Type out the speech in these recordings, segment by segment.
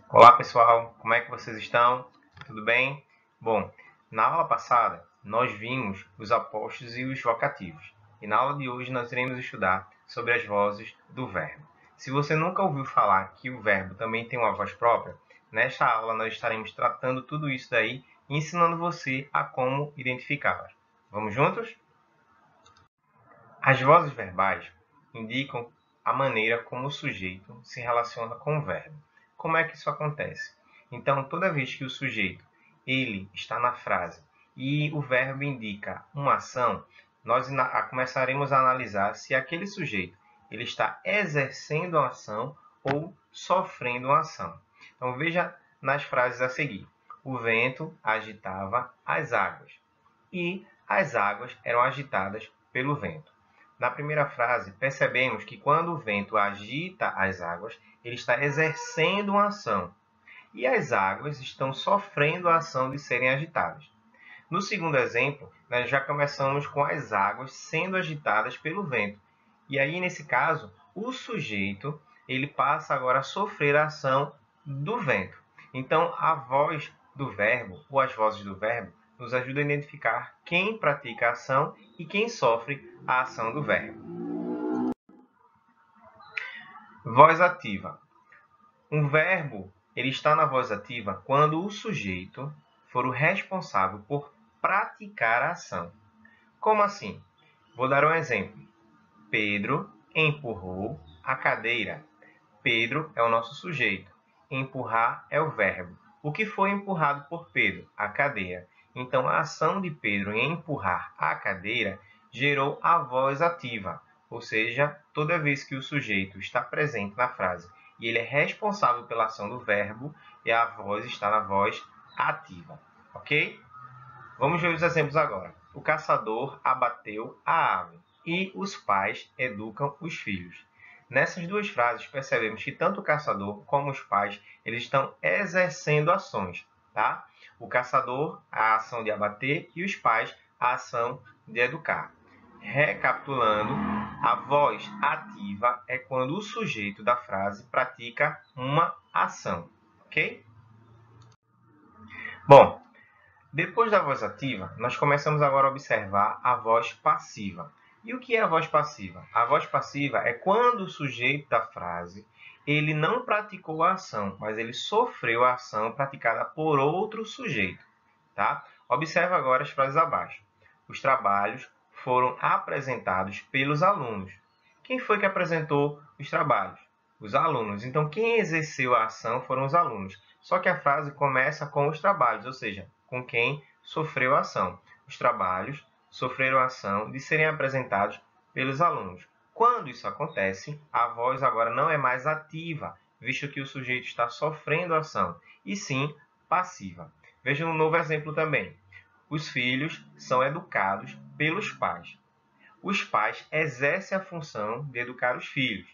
Olá pessoal, como é que vocês estão? Tudo bem? Bom, na aula passada nós vimos os apostos e os vocativos. E na aula de hoje nós iremos estudar sobre as vozes do verbo. Se você nunca ouviu falar que o verbo também tem uma voz própria, nesta aula nós estaremos tratando tudo isso daí e ensinando você a como identificá-las. Vamos juntos? As vozes verbais indicam a maneira como o sujeito se relaciona com o verbo. Como é que isso acontece? Então, toda vez que o sujeito ele está na frase e o verbo indica uma ação, nós começaremos a analisar se aquele sujeito ele está exercendo a ação ou sofrendo uma ação. Então, veja nas frases a seguir. O vento agitava as águas e as águas eram agitadas pelo vento. Na primeira frase, percebemos que quando o vento agita as águas, ele está exercendo uma ação, e as águas estão sofrendo a ação de serem agitadas. No segundo exemplo, nós já começamos com as águas sendo agitadas pelo vento. E aí, nesse caso, o sujeito ele passa agora a sofrer a ação do vento. Então, a voz do verbo, ou as vozes do verbo, nos ajuda a identificar quem pratica a ação e quem sofre a ação do verbo. Voz ativa. Um verbo ele está na voz ativa quando o sujeito for o responsável por praticar a ação. Como assim? Vou dar um exemplo. Pedro empurrou a cadeira. Pedro é o nosso sujeito. Empurrar é o verbo. O que foi empurrado por Pedro? A cadeira. Então, a ação de Pedro em empurrar a cadeira gerou a voz ativa, ou seja, toda vez que o sujeito está presente na frase e ele é responsável pela ação do verbo, e a voz está na voz ativa. Ok? Vamos ver os exemplos agora. O caçador abateu a ave e os pais educam os filhos. Nessas duas frases, percebemos que tanto o caçador como os pais eles estão exercendo ações. Tá? O caçador, a ação de abater, e os pais, a ação de educar. Recapitulando, a voz ativa é quando o sujeito da frase pratica uma ação. Ok? Bom, depois da voz ativa, nós começamos agora a observar a voz passiva. E o que é a voz passiva? A voz passiva é quando o sujeito da frase ele não praticou a ação, mas ele sofreu a ação praticada por outro sujeito. Tá? Observe agora as frases abaixo. Os trabalhos foram apresentados pelos alunos. Quem foi que apresentou os trabalhos? Os alunos. Então, quem exerceu a ação foram os alunos. Só que a frase começa com os trabalhos, ou seja, com quem sofreu a ação. Os trabalhos sofreram a ação de serem apresentados pelos alunos. Quando isso acontece, a voz agora não é mais ativa, visto que o sujeito está sofrendo a ação, e sim passiva. Veja um novo exemplo também. Os filhos são educados pelos pais. Os pais exercem a função de educar os filhos,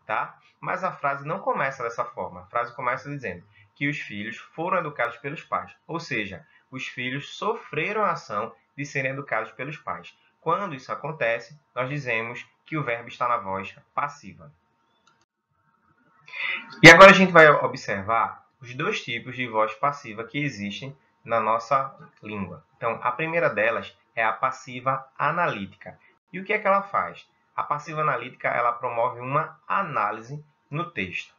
tá? Mas a frase não começa dessa forma. A frase começa dizendo que os filhos foram educados pelos pais, ou seja, os filhos sofreram a ação de serem educados pelos pais. Quando isso acontece, nós dizemos que o verbo está na voz passiva. E agora a gente vai observar os dois tipos de voz passiva que existem na nossa língua. Então, a primeira delas é a passiva analítica. E o que é que ela faz? A passiva analítica ela promove uma análise no texto.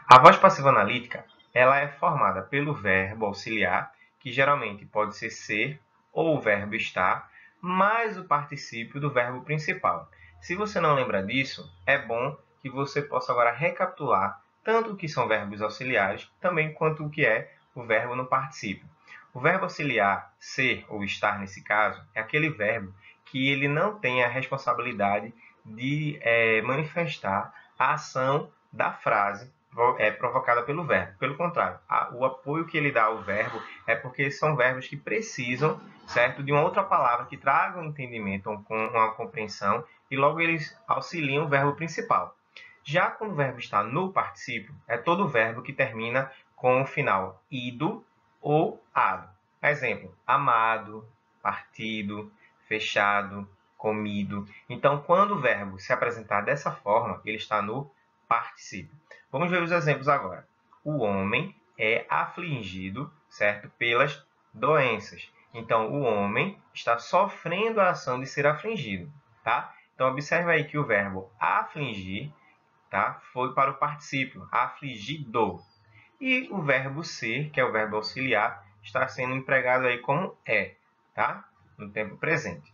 A voz passiva analítica ela é formada pelo verbo auxiliar, que geralmente pode ser ou o verbo estar, mais o particípio do verbo principal. Se você não lembra disso, é bom que você possa agora recapitular tanto o que são verbos auxiliares, também quanto o que é o verbo no particípio. O verbo auxiliar, ser ou estar nesse caso, é aquele verbo que ele não tem a responsabilidade de manifestar a ação da frase provocada pelo verbo. Pelo contrário, o apoio que ele dá ao verbo é porque são verbos que precisam, certo, de uma outra palavra que traga um entendimento, uma compreensão, e logo eles auxiliam o verbo principal. Já quando o verbo está no particípio, é todo verbo que termina com o final ido ou ado. Exemplo, amado, partido, fechado, comido. Então, quando o verbo se apresentar dessa forma, ele está no particípio. Vamos ver os exemplos agora. O homem é afligido, certo? Pelas doenças. Então, o homem está sofrendo a ação de ser afligido, tá? Então, observe aí que o verbo afligir, tá? Foi para o particípio, afligido. E o verbo ser, que é o verbo auxiliar, está sendo empregado aí como é, tá? No tempo presente.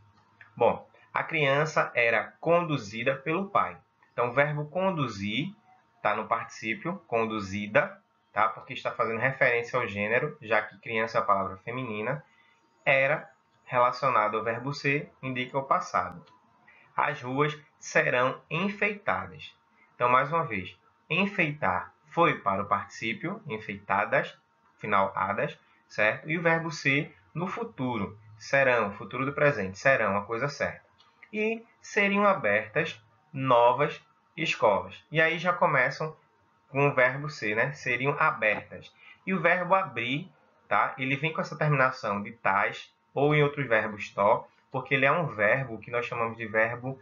Bom, a criança era conduzida pelo pai. Então, o verbo conduzir está no particípio, conduzida, tá? Porque está fazendo referência ao gênero, já que criança é a palavra feminina. Era relacionado ao verbo ser, indica o passado. As ruas serão enfeitadas. Então, mais uma vez, enfeitar foi para o particípio, enfeitadas, final adas, certo? E o verbo ser no futuro, serão, futuro do presente, serão, a coisa certa. E seriam abertas novas escolas. E aí já começam com o verbo ser, né? Seriam abertas. E o verbo abrir, tá? Ele vem com essa terminação de tais, ou em outros verbos to, porque ele é um verbo que nós chamamos de verbo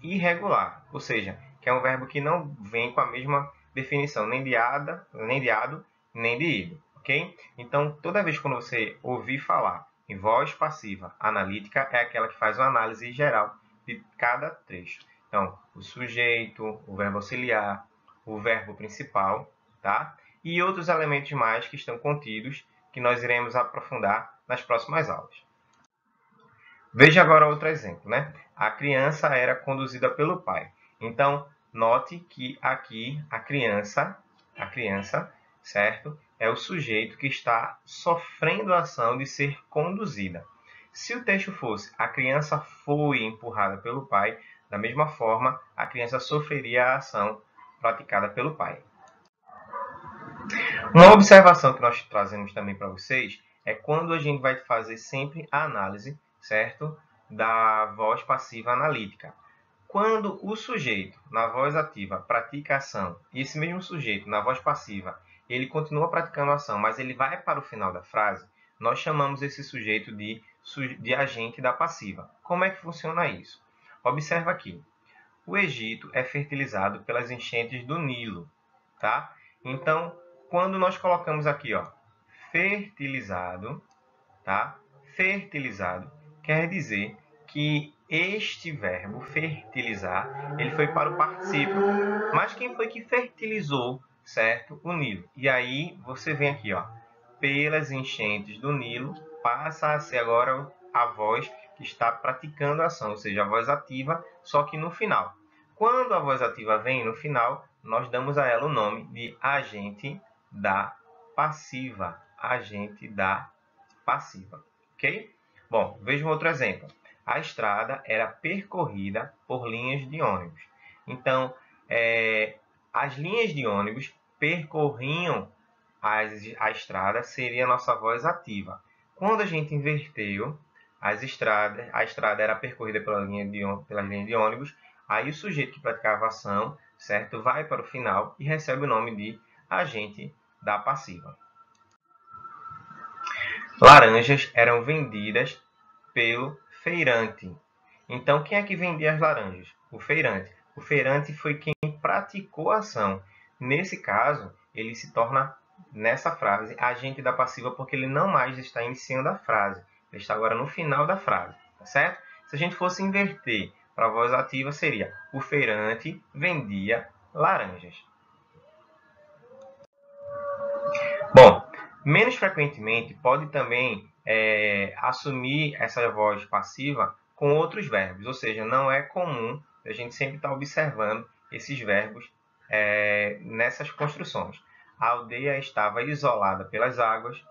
irregular, ou seja, que é um verbo que não vem com a mesma definição, nem de ado, nem de ido, ok? Então, toda vez quando você ouvir falar em voz passiva analítica, é aquela que faz uma análise geral de cada trecho. Então, o sujeito, o verbo auxiliar, o verbo principal, tá? E outros elementos mais que estão contidos, que nós iremos aprofundar nas próximas aulas. Veja agora outro exemplo, né? A criança era conduzida pelo pai. Então, note que aqui a criança, certo? É o sujeito que está sofrendo a ação de ser conduzida. Se o texto fosse a criança foi empurrada pelo pai, da mesma forma, a criança sofreria a ação praticada pelo pai. Uma observação que nós trazemos também para vocês é quando a gente vai fazer sempre a análise, certo? Da voz passiva analítica. Quando o sujeito, na voz ativa, pratica a ação, e esse mesmo sujeito, na voz passiva, ele continua praticando a ação, mas ele vai para o final da frase, nós chamamos esse sujeito de agente da passiva. Como é que funciona isso? Observa aqui. O Egito é fertilizado pelas enchentes do Nilo, tá? Então, quando nós colocamos aqui, ó, fertilizado, tá? Fertilizado quer dizer que este verbo fertilizar, ele foi para o particípio. Mas quem foi que fertilizou, certo? O Nilo. E aí você vem aqui, ó, pelas enchentes do Nilo, passa a ser agora a voz que está praticando a ação, ou seja, a voz ativa, só que no final. Quando a voz ativa vem no final, nós damos a ela o nome de agente da passiva. Agente da passiva, ok? Bom, veja um outro exemplo. A estrada era percorrida por linhas de ônibus. Então, as linhas de ônibus percorriam a estrada, seria a nossa voz ativa. Quando a gente inverteu a estrada era percorrida pelas linhas de ônibus, aí o sujeito que praticava a ação, certo, vai para o final e recebe o nome de agente da passiva. Laranjas eram vendidas pelo feirante. Então, quem é que vendia as laranjas? O feirante. O feirante foi quem praticou a ação. Nesse caso, ele se torna, nessa frase, agente da passiva porque ele não mais está iniciando a frase. Ele está agora no final da frase, tá certo? Se a gente fosse inverter para a voz ativa, seria o feirante vendia laranjas. Bom, menos frequentemente pode também assumir essa voz passiva com outros verbos, ou seja, não é comum a gente sempre estar observando esses verbos nessas construções. A aldeia estava isolada pelas águas,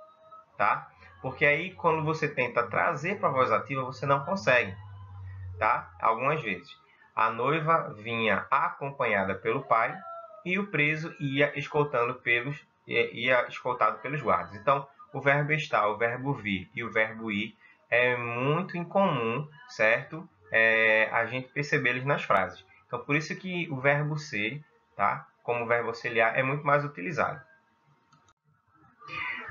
tá? Porque aí quando você tenta trazer para a voz ativa, você não consegue, tá? Algumas vezes. A noiva vinha acompanhada pelo pai e o preso ia escoltado pelos guardas. Então, o verbo estar, o verbo vir e o verbo ir é muito incomum, certo? A gente perceber eles nas frases. Então, por isso que o verbo ser, tá? Como verbo auxiliar, é muito mais utilizado.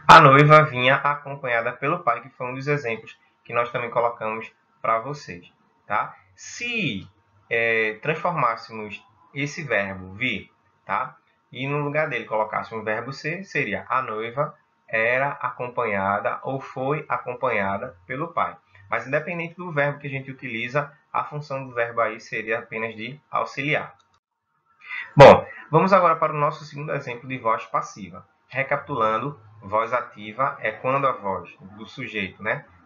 A noiva vinha acompanhada pelo pai, que foi um dos exemplos que nós também colocamos para vocês, tá? Se transformássemos esse verbo vir, tá? E no lugar dele colocasse um verbo ser, seria a noiva era acompanhada ou foi acompanhada pelo pai. Mas independente do verbo que a gente utiliza, a função do verbo aí seria apenas de auxiliar. Bom, vamos agora para o nosso segundo exemplo de voz passiva. Recapitulando, voz ativa é quando a voz do sujeito,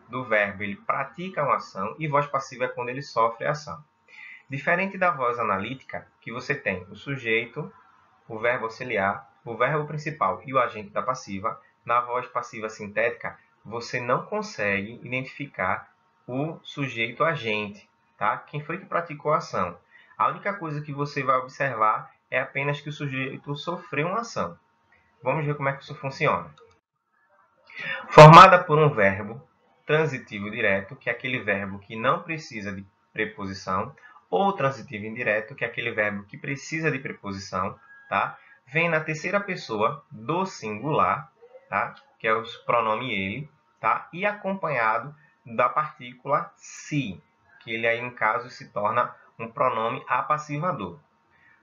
do verbo, ele pratica uma ação, e voz passiva é quando ele sofre a ação. Diferente da voz analítica, que você tem o sujeito, o verbo auxiliar, o verbo principal e o agente da passiva, na voz passiva sintética, você não consegue identificar o sujeito agente, tá? Quem foi que praticou a ação? A única coisa que você vai observar é apenas que o sujeito sofreu uma ação. Vamos ver como é que isso funciona. Formada por um verbo transitivo direto, que é aquele verbo que não precisa de preposição, ou transitivo indireto, que é aquele verbo que precisa de preposição, tá? Vem na terceira pessoa do singular, tá? Que é o pronome ele, tá? E acompanhado da partícula se, que ele aí, no caso, se torna um pronome apassivador.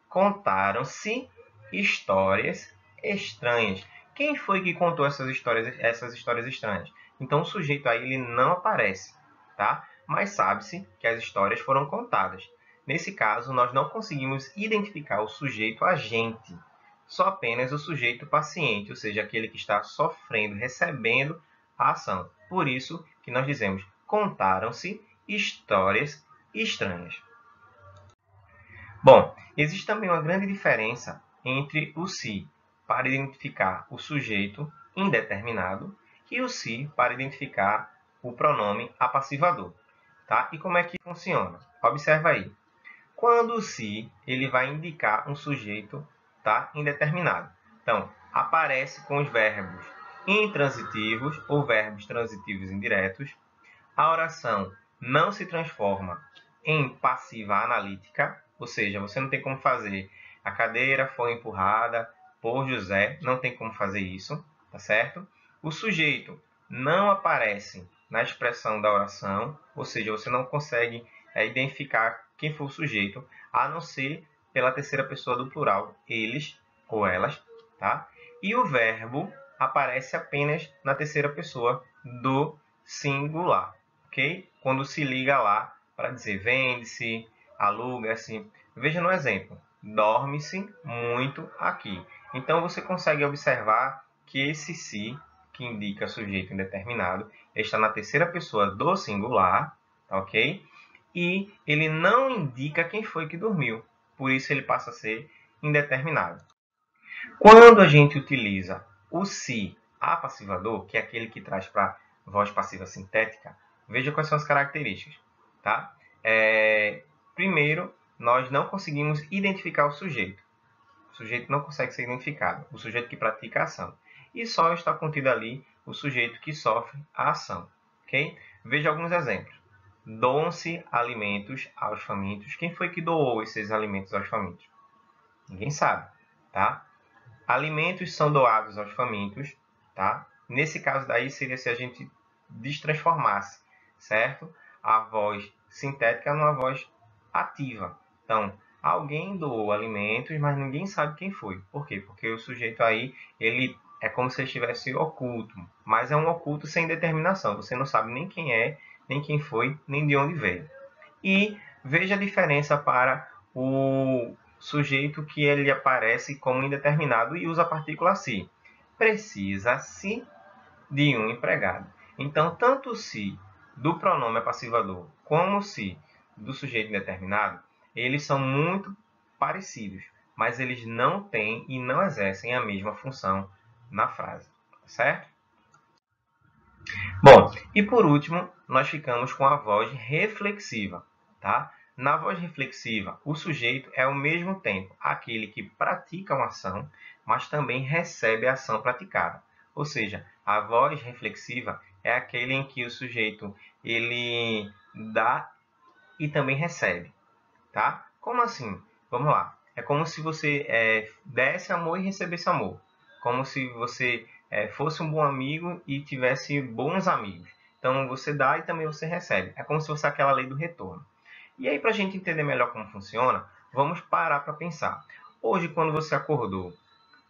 Contaram-se histórias estranhas. Quem foi que contou essas histórias estranhas? Então, o sujeito aí ele não aparece, tá? Mas sabe-se que as histórias foram contadas. Nesse caso, nós não conseguimos identificar o sujeito agente, só apenas o sujeito paciente, ou seja, aquele que está sofrendo, recebendo a ação. Por isso que nós dizemos, contaram-se histórias estranhas. Bom, existe também uma grande diferença entre o se para identificar o sujeito indeterminado e o se para identificar o pronome apassivador. Tá? E como é que funciona? Observa aí. Quando o se ele vai indicar um sujeito, tá, indeterminado. Então, aparece com os verbos intransitivos ou verbos transitivos indiretos. A oração não se transforma em passiva analítica, ou seja, você não tem como fazer a cadeira foi empurrada por José, não tem como fazer isso, tá certo? O sujeito não aparece na expressão da oração, ou seja, você não consegue identificar quem foi o sujeito, a não ser pela terceira pessoa do plural, eles ou elas, tá? E o verbo aparece apenas na terceira pessoa do singular, ok? Quando se liga lá para dizer vende-se, aluga-se. Veja no exemplo, dorme-se muito aqui. Então, você consegue observar que esse se, que indica sujeito indeterminado, está na terceira pessoa do singular, ok? E ele não indica quem foi que dormiu. Por isso, ele passa a ser indeterminado. Quando a gente utiliza o se apassivador, que é aquele que traz para voz passiva sintética, veja quais são as características. Tá? Primeiro, nós não conseguimos identificar o sujeito. O sujeito não consegue ser identificado, o sujeito que pratica a ação. E só está contido ali o sujeito que sofre a ação. Okay? Veja alguns exemplos. Doam-se alimentos aos famintos. Quem foi que doou esses alimentos aos famintos? Ninguém sabe. Tá? Alimentos são doados aos famintos. Tá? Nesse caso daí seria se a gente destransformasse, certo? A voz sintética numa voz ativa. Então, alguém doou alimentos, mas ninguém sabe quem foi. Por quê? Porque o sujeito aí, ele é como se ele estivesse oculto, mas é um oculto sem determinação. Você não sabe nem quem é, nem quem foi, nem de onde veio. E veja a diferença para o sujeito que ele aparece como indeterminado e usa a partícula se. Precisa-se de um empregado. Então, tanto o se do pronome apassivador como o se do sujeito indeterminado, eles são muito parecidos, mas eles não têm e não exercem a mesma função na frase, certo? Bom, e por último, nós ficamos com a voz reflexiva, tá? Na voz reflexiva, o sujeito é ao mesmo tempo aquele que pratica uma ação, mas também recebe a ação praticada. Ou seja, a voz reflexiva é aquele em que o sujeito ele dá e também recebe, tá? Como assim? Vamos lá. É como se você desse amor e recebesse amor. Como se você fosse um bom amigo e tivesse bons amigos. Então, você dá e também você recebe. É como se fosse aquela lei do retorno. E aí, para a gente entender melhor como funciona, Vamos parar para pensar. Hoje, quando você acordou,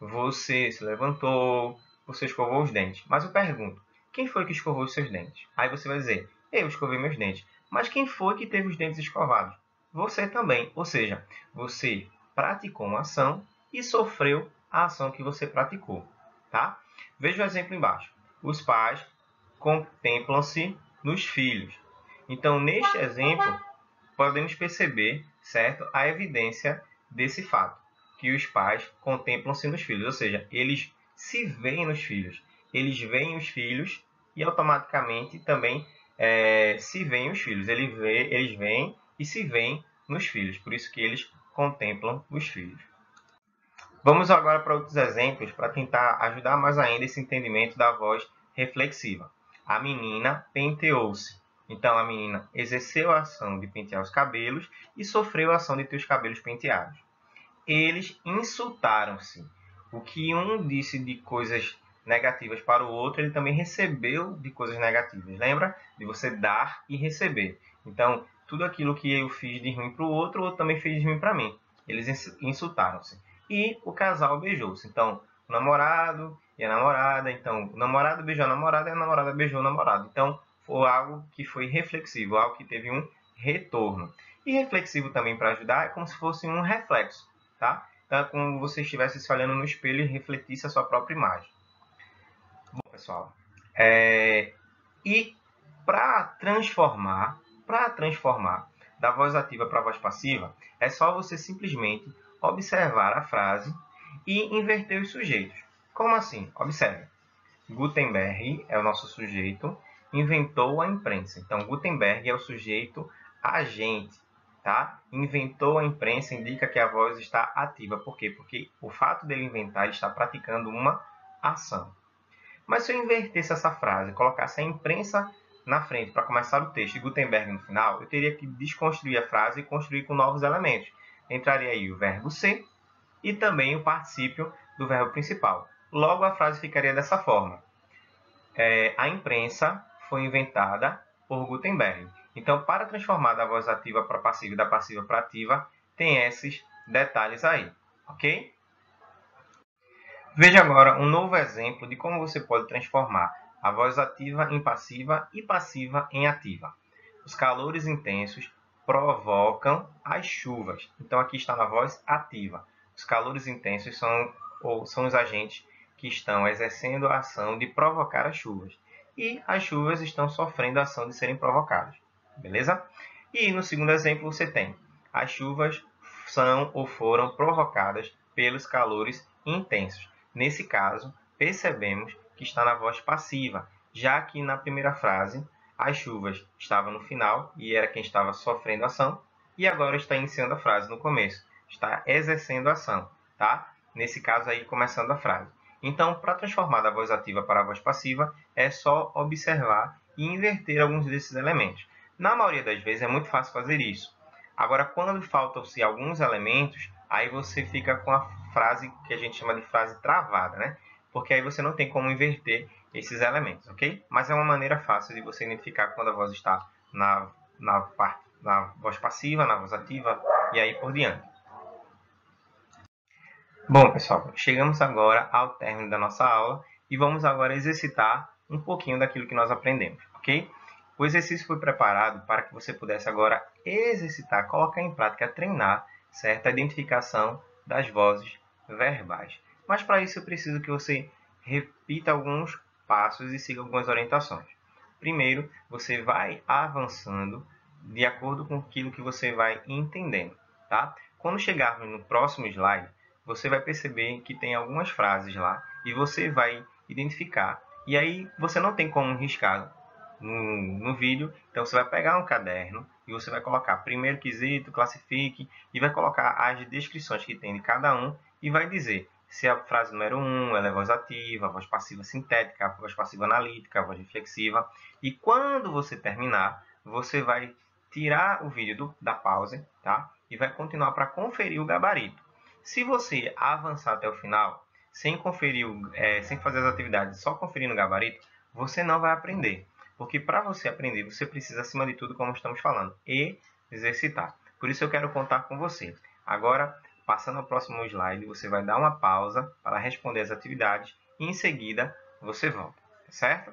você se levantou, você escovou os dentes. Mas eu pergunto, quem foi que escovou os seus dentes? Aí você vai dizer, eu escovei meus dentes. Mas quem foi que teve os dentes escovados? Você também. Ou seja, você praticou uma ação e sofreu a ação que você praticou. Tá? Veja o exemplo embaixo. Os pais contemplam-se nos filhos. Então, neste exemplo, podemos perceber, certo, a evidência desse fato, que os pais contemplam-se nos filhos, ou seja, eles se veem nos filhos. Eles veem os filhos e automaticamente também se veem os filhos. Eles veem e se veem nos filhos, por isso que eles contemplam os filhos. Vamos agora para outros exemplos para tentar ajudar mais ainda esse entendimento da voz reflexiva. A menina penteou-se. Então, a menina exerceu a ação de pentear os cabelos e sofreu a ação de ter os cabelos penteados. Eles insultaram-se. O que um disse de coisas negativas para o outro, ele também recebeu de coisas negativas. Lembra? De você dar e receber. Então, tudo aquilo que eu fiz de ruim para o outro também fez de ruim para mim. Eles insultaram-se. E o casal beijou-se. Então, o namorado e a namorada. Então, o namorado beijou a namorada e a namorada beijou o namorado. Então, foi algo que foi reflexivo, algo que teve um retorno. E reflexivo também para ajudar é como se fosse um reflexo. Tá? Então, é como se você estivesse se olhando no espelho e refletisse a sua própria imagem. Bom, pessoal, e para transformar da voz ativa para a voz passiva, é só você simplesmente observar a frase e inverter os sujeitos. Como assim? Observe. Gutenberg é o nosso sujeito, inventou a imprensa. Então, Gutenberg é o sujeito agente, tá? Inventou a imprensa indica que a voz está ativa. Por quê? Porque o fato dele inventar, ele está praticando uma ação. Mas se eu invertesse essa frase, colocasse a imprensa na frente para começar o texto e Gutenberg no final, eu teria que desconstruir a frase e construir com novos elementos. Entraria aí o verbo ser e também o particípio do verbo principal. Logo, a frase ficaria dessa forma. A imprensa foi inventada por Gutenberg. Então, para transformar da voz ativa para passiva e da passiva para ativa, tem esses detalhes aí, ok? Veja agora um novo exemplo de como você pode transformar a voz ativa em passiva e passiva em ativa. Os calores intensos provocam as chuvas. Então, aqui está na voz ativa. Os calores intensos são os agentes que estão exercendo a ação de provocar as chuvas. E as chuvas estão sofrendo a ação de serem provocadas. Beleza? E no segundo exemplo você tem as chuvas são ou foram provocadas pelos calores intensos. Nesse caso, percebemos que está na voz passiva, já que na primeira frase as chuvas estavam no final e era quem estava sofrendo a ação, e agora está iniciando a frase no começo, está exercendo a ação, tá? Nesse caso aí, começando a frase. Então, para transformar da voz ativa para a voz passiva, é só observar e inverter alguns desses elementos. Na maioria das vezes é muito fácil fazer isso. Agora, quando faltam-se alguns elementos, aí você fica com a frase que a gente chama de frase travada, né? Porque aí você não tem como inverter esses elementos, ok? Mas é uma maneira fácil de você identificar quando a voz está na voz passiva, na voz ativa e aí por diante. Bom, pessoal, chegamos agora ao término da nossa aula e vamos agora exercitar um pouquinho daquilo que nós aprendemos, ok? O exercício foi preparado para que você pudesse agora exercitar, colocar em prática, treinar, certo? A identificação das vozes verbais. Mas para isso eu preciso que você repita alguns passos e siga algumas orientações. Primeiro, você vai avançando de acordo com aquilo que você vai entendendo, tá? Quando chegarmos no próximo slide, você vai perceber que tem algumas frases lá e você vai identificar. E aí você não tem como riscar no vídeo, então você vai pegar um caderno e você vai colocar primeiro quesito, classifique, e vai colocar as descrições que tem de cada um e vai dizer se a frase número 1 ela é voz ativa, voz passiva sintética, voz passiva analítica, voz reflexiva. E quando você terminar, você vai tirar o vídeo da pause, tá? E vai continuar para conferir o gabarito. Se você avançar até o final, sem fazer as atividades, só conferindo o gabarito, você não vai aprender. Porque para você aprender, você precisa, acima de tudo, como estamos falando, exercitar. Por isso eu quero contar com você. Agora, passando ao próximo slide, você vai dar uma pausa para responder as atividades e em seguida você volta, certo?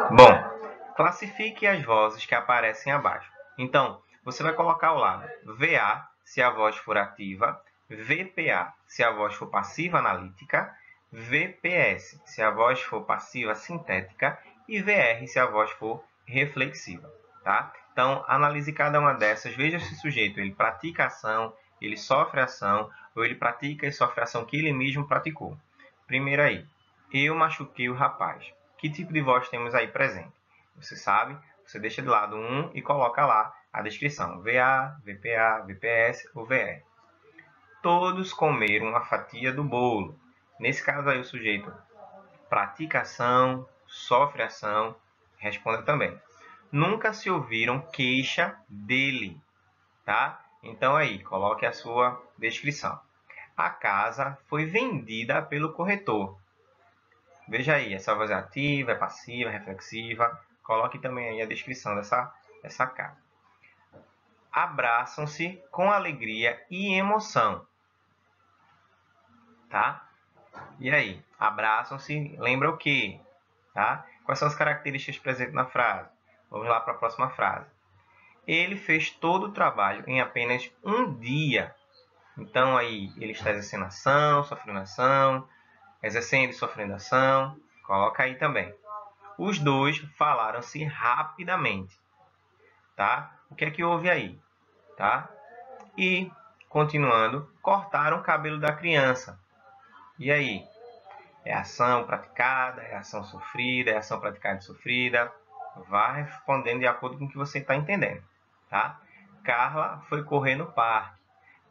Bom, classifique as vozes que aparecem abaixo. Então, você vai colocar ao lado VA, se a voz for ativa, VPA, se a voz for passiva analítica, VPS, se a voz for passiva sintética e VR, se a voz for reflexiva. Tá? Então, analise cada uma dessas, veja se o sujeito ele pratica ação, ele sofre ação, ou ele pratica e sofre ação que ele mesmo praticou. Primeiro aí, eu machuquei o rapaz. Que tipo de voz temos aí presente? Você sabe, você deixa de lado um e coloca lá a descrição. VA, VPA, VPS ou VR. Todos comeram uma fatia do bolo. Nesse caso aí o sujeito pratica ação, sofre ação, responda também. Nunca se ouviram queixa dele, tá? Então aí, coloque a sua descrição. A casa foi vendida pelo corretor. Veja aí, essa voz é ativa, é passiva, é reflexiva. Coloque também aí a descrição dessa casa. Abraçam-se com alegria e emoção. Tá? E aí? Abraçam-se, lembra o quê? Tá? Quais são as características presentes na frase? Vamos lá para a próxima frase. Ele fez todo o trabalho em apenas um dia. Então, aí, ele está exercendo ação, sofrendo ação, exercendo e sofrendo ação. Coloca aí também. Os dois falaram-se rapidamente. Tá? O que é que houve aí? Tá? E, continuando, cortaram o cabelo da criança. E aí? É ação praticada, é ação sofrida, é ação praticada e sofrida. Vá respondendo de acordo com o que você está entendendo. Tá? Carla foi correr no parque.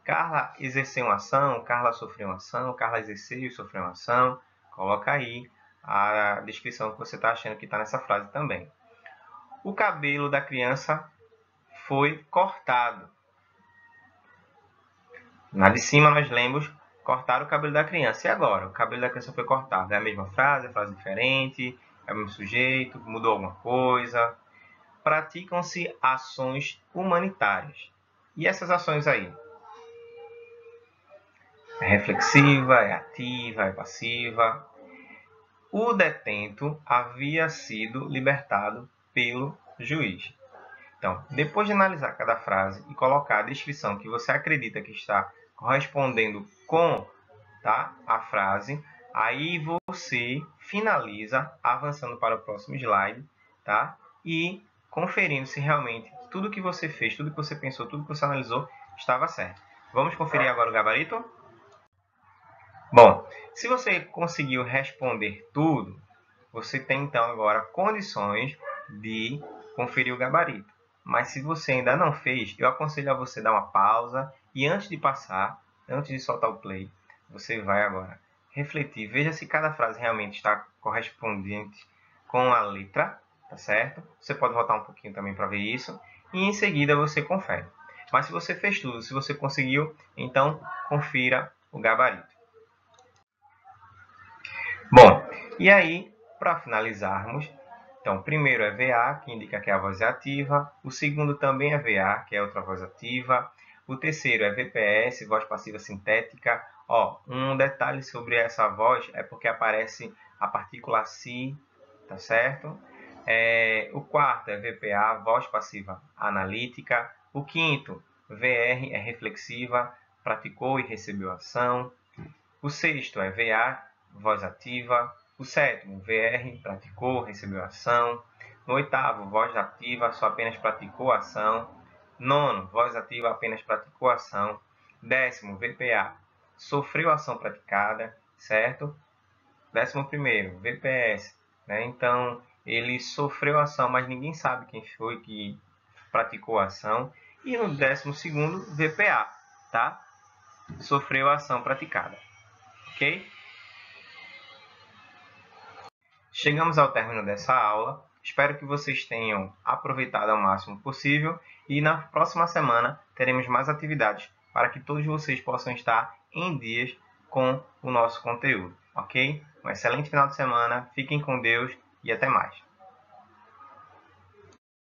Carla exerceu uma ação, Carla sofreu uma ação, Carla exerceu e sofreu uma ação. Coloca aí a descrição que você está achando que está nessa frase também. O cabelo da criança foi cortado. Na de cima nós lemos cortar o cabelo da criança. E agora? O cabelo da criança foi cortado. É a mesma frase, é frase diferente, é o mesmo sujeito, mudou alguma coisa. Praticam-se ações humanitárias. E essas ações aí? É reflexiva, é ativa, é passiva. O detento havia sido libertado pelo juiz. Então, depois de analisar cada frase e colocar a descrição que você acredita que está correspondendo com, tá, a frase, aí você finaliza avançando para o próximo slide, tá? E conferindo se realmente tudo que você fez, tudo que você pensou, tudo que você analisou estava certo. Vamos conferir agora o gabarito? Bom, se você conseguiu responder tudo, você tem então agora condições de conferir o gabarito. Mas se você ainda não fez, eu aconselho a você dar uma pausa e antes de passar, antes de soltar o play, você vai agora refletir, veja se cada frase realmente está correspondente com a letra, tá certo? Você pode voltar um pouquinho também para ver isso e em seguida você confere. Mas se você fez tudo, se você conseguiu, então confira o gabarito. Bom, e aí, para finalizarmos, então, o primeiro é VA, que indica que a voz é ativa. O segundo também é VA, que é outra voz ativa. O terceiro é VPS, voz passiva sintética. Ó, um detalhe sobre essa voz é porque aparece a partícula si, tá certo? O quarto é VPA, voz passiva analítica. O quinto, VR, é reflexiva, praticou e recebeu ação. O sexto é VA, voz ativa. O sétimo, VR, praticou, recebeu ação. No oitavo, voz ativa, só apenas praticou ação. Nono, voz ativa, apenas praticou ação. Décimo, VPA, sofreu ação praticada, certo? Décimo primeiro, VPS, né? Então, ele sofreu ação, mas ninguém sabe quem foi que praticou a ação. E no 12º, VPA, tá? Sofreu a ação praticada. Ok? Chegamos ao término dessa aula. Espero que vocês tenham aproveitado ao máximo possível e na próxima semana teremos mais atividades para que todos vocês possam estar em dias com o nosso conteúdo, ok? Um excelente final de semana, fiquem com Deus e até mais.